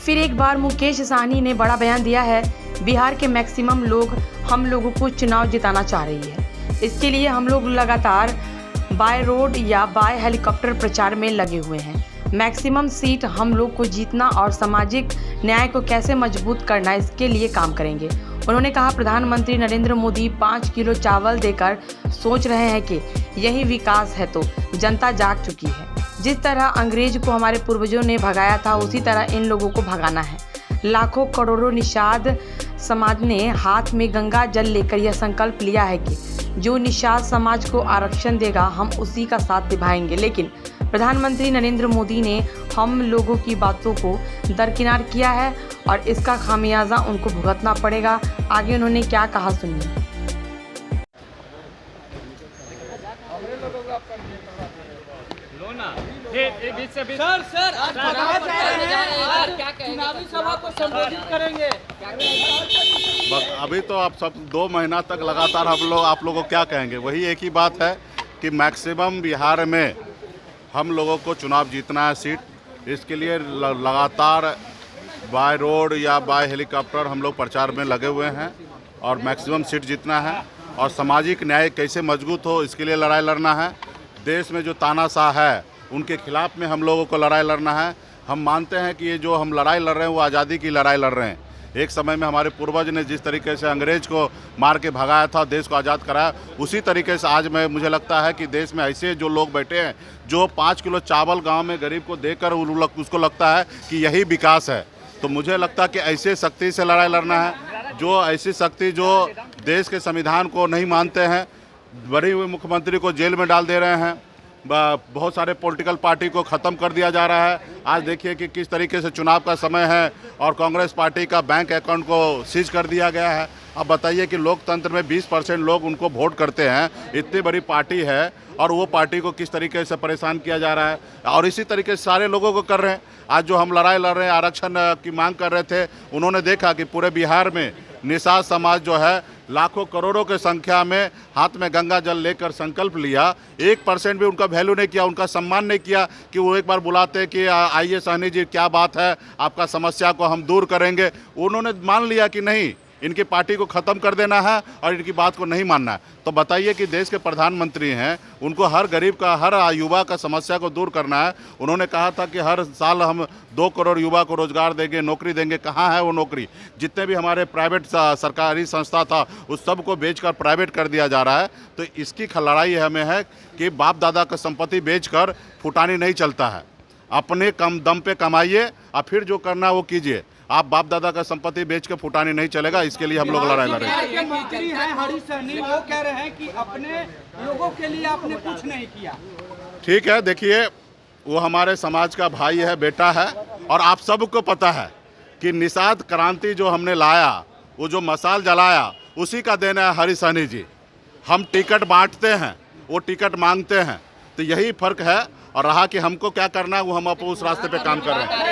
फिर एक बार मुकेश सहनी ने बड़ा बयान दिया है। बिहार के मैक्सिमम लोग हम लोगों को चुनाव जिताना चाह रही है। इसके लिए हम लोग लगातार बाय रोड या बाय हेलीकॉप्टर प्रचार में लगे हुए हैं। मैक्सिमम सीट हम लोग को जीतना और सामाजिक न्याय को कैसे मजबूत करना, इसके लिए काम करेंगे। उन्होंने कहा, प्रधानमंत्री नरेंद्र मोदी 5 किलो चावल देकर सोच रहे हैं कि यही विकास है, तो जनता जाग चुकी है। जिस तरह अंग्रेज को हमारे पूर्वजों ने भगाया था, उसी तरह इन लोगों को भगाना है। लाखों करोड़ों निषाद समाज ने हाथ में गंगा जल लेकर यह संकल्प लिया है कि जो निषाद समाज को आरक्षण देगा, हम उसी का साथ निभाएंगे। लेकिन प्रधानमंत्री नरेंद्र मोदी ने हम लोगों की बातों को दरकिनार किया है और इसका खामियाजा उनको भुगतना पड़ेगा। आगे उन्होंने क्या कहा, सुनिए। सर आज भगाए जा रहे हैं, चुनावी सभा को संबोधित करेंगे। बस अभी तो आप सब 2 महीना तक लगातार आप लोगों को क्या कहेंगे, वही एक ही बात है कि मैक्सिमम बिहार में हम लोगों को चुनाव जीतना है सीट। इसके लिए लगातार बाय रोड या बाय हेलीकॉप्टर हम लोग प्रचार में लगे हुए हैं और मैक्सिमम सीट जीतना है और सामाजिक न्याय कैसे मजबूत हो, इसके लिए लड़ाई लड़ना है। देश में जो तानाशाह है उनके खिलाफ में हम लोगों को लड़ाई लड़ना है। हम मानते हैं कि ये जो हम लड़ाई लड़ रहे हैं वो आज़ादी की लड़ाई लड़ रहे हैं। एक समय में हमारे पूर्वज ने जिस तरीके से अंग्रेज को मार के भगाया था, देश को आज़ाद कराया, उसी तरीके से आज मुझे लगता है कि देश में ऐसे जो लोग बैठे हैं जो 5 किलो चावल गांव में गरीब को देकर उसको लगता है कि यही विकास है। तो मुझे लगता है कि ऐसे शक्ति से लड़ाई लड़ना है, जो ऐसी शक्ति जो देश के संविधान को नहीं मानते हैं, बड़े हुए मुख्यमंत्री को जेल में डाल दे रहे हैं, बहुत सारे पॉलिटिकल पार्टी को ख़त्म कर दिया जा रहा है। आज देखिए कि किस तरीके से चुनाव का समय है और कांग्रेस पार्टी का बैंक अकाउंट को सीज कर दिया गया है। अब बताइए कि लोकतंत्र में 20% लोग उनको वोट करते हैं, इतनी बड़ी पार्टी है और वो पार्टी को किस तरीके से परेशान किया जा रहा है और इसी तरीके से सारे लोगों को कर रहे हैं। आज जो हम लड़ाई लड़ रहे हैं, आरक्षण की मांग कर रहे थे, उन्होंने देखा कि पूरे बिहार में निषाद समाज जो है लाखों करोड़ों के संख्या में हाथ में गंगा जल लेकर संकल्प लिया। 1% भी उनका वैल्यू नहीं किया, उनका सम्मान नहीं किया कि वो एक बार बुलाते कि आइए सहनी जी, क्या बात है, आपका समस्या को हम दूर करेंगे। उन्होंने मान लिया कि नहीं, इनकी पार्टी को ख़त्म कर देना है और इनकी बात को नहीं मानना है। तो बताइए कि देश के प्रधानमंत्री हैं, उनको हर गरीब का, हर युवा का समस्या को दूर करना है। उन्होंने कहा था कि हर साल हम 2 करोड़ युवा को रोजगार देंगे, नौकरी देंगे। कहाँ है वो नौकरी? जितने भी हमारे प्राइवेट सरकारी संस्था था उस सब को बेचकर प्राइवेट कर दिया जा रहा है। तो इसकी लड़ाई हमें है कि बाप दादा का संपत्ति बेचकर फुटानी नहीं चलता है। अपने कम दम पे कमाइए और फिर जो करना वो कीजिए। आप बाप दादा का संपत्ति बेच के फुटानी नहीं चलेगा। इसके लिए हम लोग लड़ाई लड़ रहे हैं। मंत्री हैं हरी सहनी, वो कह रहे हैं कि अपने लोगों के लिए आपने कुछ नहीं किया। ठीक है, देखिए वो हमारे समाज का भाई है, बेटा है और आप सबको पता है कि निषाद क्रांति जो हमने लाया, वो जो मशाल जलाया, उसी का देना है हरी सहनी जी। हम टिकट बांटते हैं, वो टिकट मांगते हैं, तो यही फर्क है। और रहा कि हमको क्या करना है, वो हम उस रास्ते पे काम कर रहे हैं।